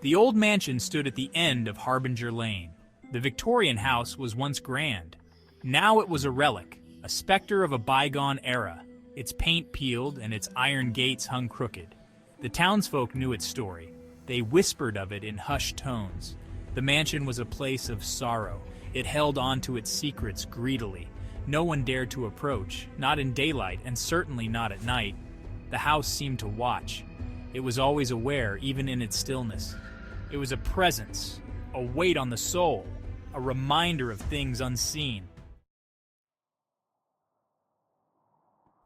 The old mansion stood at the end of Harbinger Lane. The Victorian house was once grand. Now it was a relic, a specter of a bygone era. Its paint peeled and its iron gates hung crooked. The townsfolk knew its story. They whispered of it in hushed tones. The mansion was a place of sorrow. It held on to its secrets greedily. No one dared to approach, not in daylight and certainly not at night. The house seemed to watch. It was always aware, even in its stillness. It was a presence, a weight on the soul, a reminder of things unseen.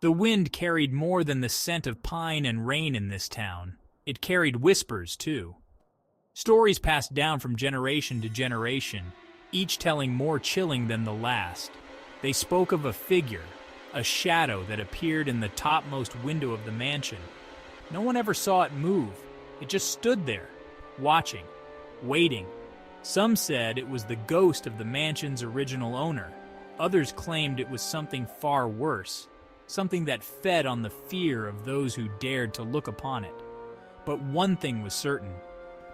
The wind carried more than the scent of pine and rain in this town. It carried whispers, too. Stories passed down from generation to generation, each telling more chilling than the last. They spoke of a figure, a shadow that appeared in the topmost window of the mansion. No one ever saw it move. It just stood there, watching, waiting. Some said it was the ghost of the mansion's original owner. Others claimed it was something far worse, something that fed on the fear of those who dared to look upon it. But one thing was certain.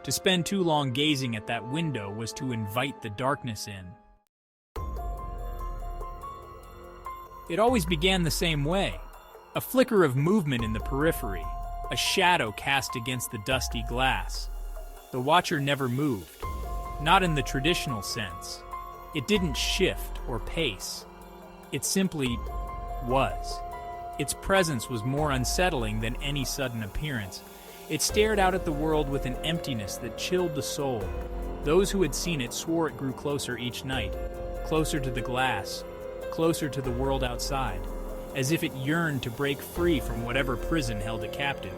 To spend too long gazing at that window was to invite the darkness in. It always began the same way. A flicker of movement in the periphery, a shadow cast against the dusty glass. The watcher never moved, not in the traditional sense. It didn't shift or pace. It simply was. Its presence was more unsettling than any sudden appearance. It stared out at the world with an emptiness that chilled the soul. Those who had seen it swore it grew closer each night, closer to the glass, closer to the world outside, as if it yearned to break free from whatever prison held it captive.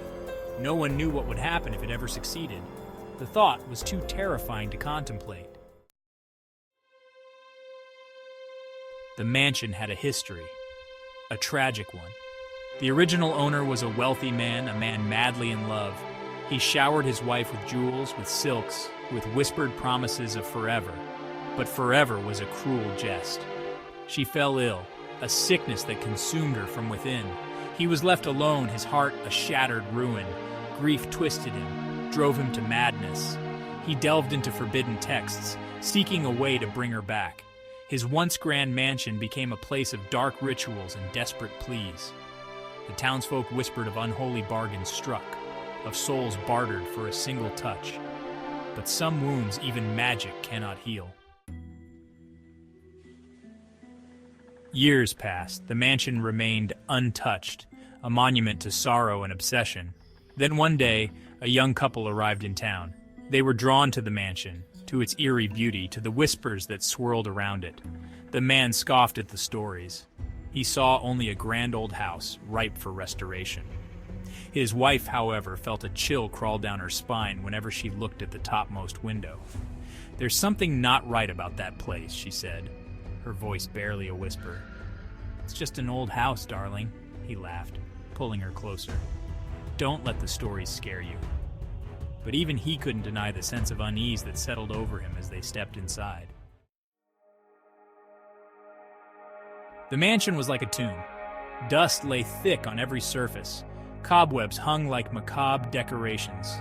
No one knew what would happen if it ever succeeded. The thought was too terrifying to contemplate. The mansion had a history, a tragic one. The original owner was a wealthy man, a man madly in love. He showered his wife with jewels, with silks, with whispered promises of forever. But forever was a cruel jest. She fell ill, a sickness that consumed her from within. He was left alone, his heart a shattered ruin. Grief twisted him, drove him to madness. He delved into forbidden texts, seeking a way to bring her back. His once grand mansion became a place of dark rituals and desperate pleas. The townsfolk whispered of unholy bargains struck, of souls bartered for a single touch. But some wounds even magic cannot heal. Years passed. The mansion remained untouched, a monument to sorrow and obsession. Then one day, a young couple arrived in town. They were drawn to the mansion, to its eerie beauty, to the whispers that swirled around it. The man scoffed at the stories. He saw only a grand old house, ripe for restoration. His wife, however, felt a chill crawl down her spine whenever she looked at the topmost window. "There's something not right about that place," she said, her voice barely a whisper. "It's just an old house, darling," he laughed, pulling her closer. "Don't let the stories scare you." But even he couldn't deny the sense of unease that settled over him as they stepped inside. The mansion was like a tomb. Dust lay thick on every surface. Cobwebs hung like macabre decorations.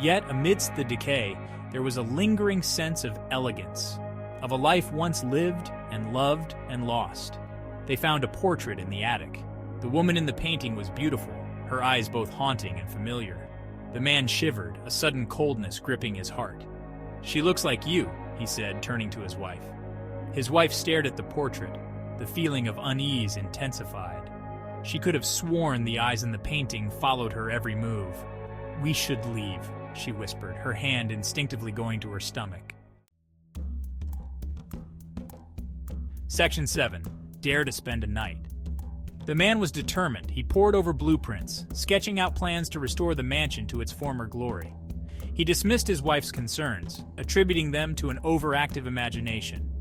Yet, amidst the decay, there was a lingering sense of elegance, of a life once lived and loved and lost. They found a portrait in the attic. The woman in the painting was beautiful, her eyes both haunting and familiar. The man shivered, a sudden coldness gripping his heart. "She looks like you," he said, turning to his wife. His wife stared at the portrait. The feeling of unease intensified. She could have sworn the eyes in the painting followed her every move. "We should leave," she whispered, her hand instinctively going to her stomach. Section 7. Dare to spend a night. The man was determined. He pored over blueprints, sketching out plans to restore the mansion to its former glory. He dismissed his wife's concerns, attributing them to an overactive imagination.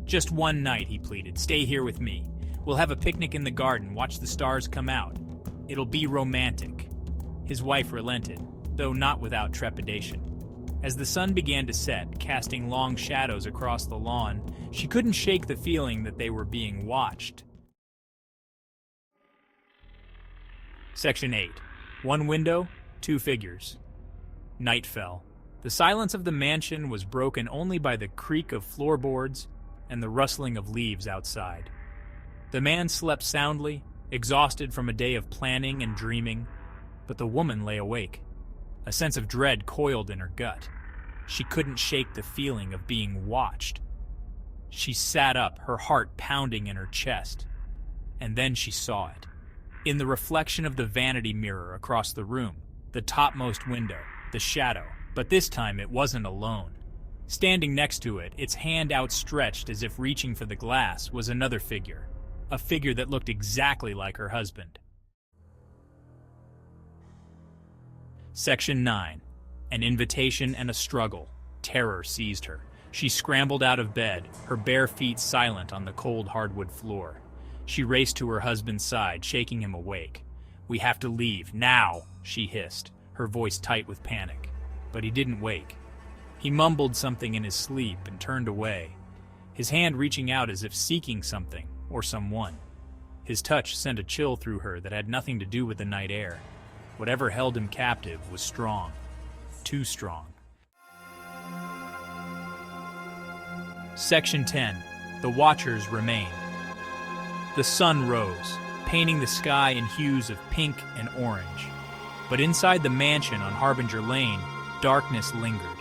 "Just one night," he pleaded. "Stay here with me. We'll have a picnic in the garden, watch the stars come out. It'll be romantic." His wife relented, though not without trepidation. As the sun began to set, casting long shadows across the lawn, she couldn't shake the feeling that they were being watched. Section 8. One window, two figures. Night fell. The silence of the mansion was broken only by the creak of floorboards and the rustling of leaves outside. The man slept soundly, exhausted from a day of planning and dreaming, but the woman lay awake. A sense of dread coiled in her gut. She couldn't shake the feeling of being watched. She sat up, her heart pounding in her chest. And then she saw it. In the reflection of the vanity mirror across the room, the topmost window, the shadow, but this time it wasn't alone. Standing next to it, its hand outstretched as if reaching for the glass, was another figure. A figure that looked exactly like her husband. Section 9. An invitation and a struggle. Terror seized her. She scrambled out of bed, her bare feet silent on the cold hardwood floor. She raced to her husband's side, shaking him awake. "We have to leave, now," she hissed, her voice tight with panic. But he didn't wake. He mumbled something in his sleep and turned away, his hand reaching out as if seeking something or someone. His touch sent a chill through her that had nothing to do with the night air. Whatever held him captive was strong. Too strong. Section 10. The Watchers Remain. The sun rose, painting the sky in hues of pink and orange. But inside the mansion on Harbinger Lane, darkness lingered.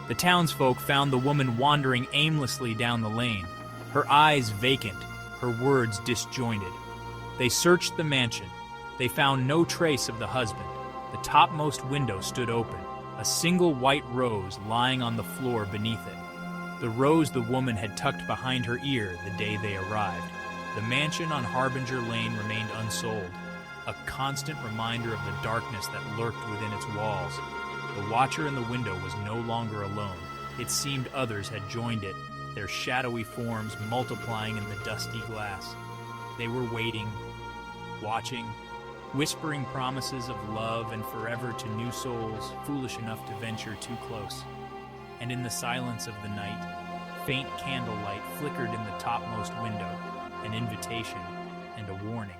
The townsfolk found the woman wandering aimlessly down the lane, her eyes vacant, her words disjointed. They searched the mansion. They found no trace of the husband. The topmost window stood open, a single white rose lying on the floor beneath it. The rose the woman had tucked behind her ear the day they arrived. The mansion on Harbinger Lane remained unsold, a constant reminder of the darkness that lurked within its walls. The watcher in the window was no longer alone. It seemed others had joined it, their shadowy forms multiplying in the dusty glass. They were waiting, watching, whispering promises of love and forever to new souls foolish enough to venture too close. And in the silence of the night, faint candlelight flickered in the topmost window, an invitation and a warning.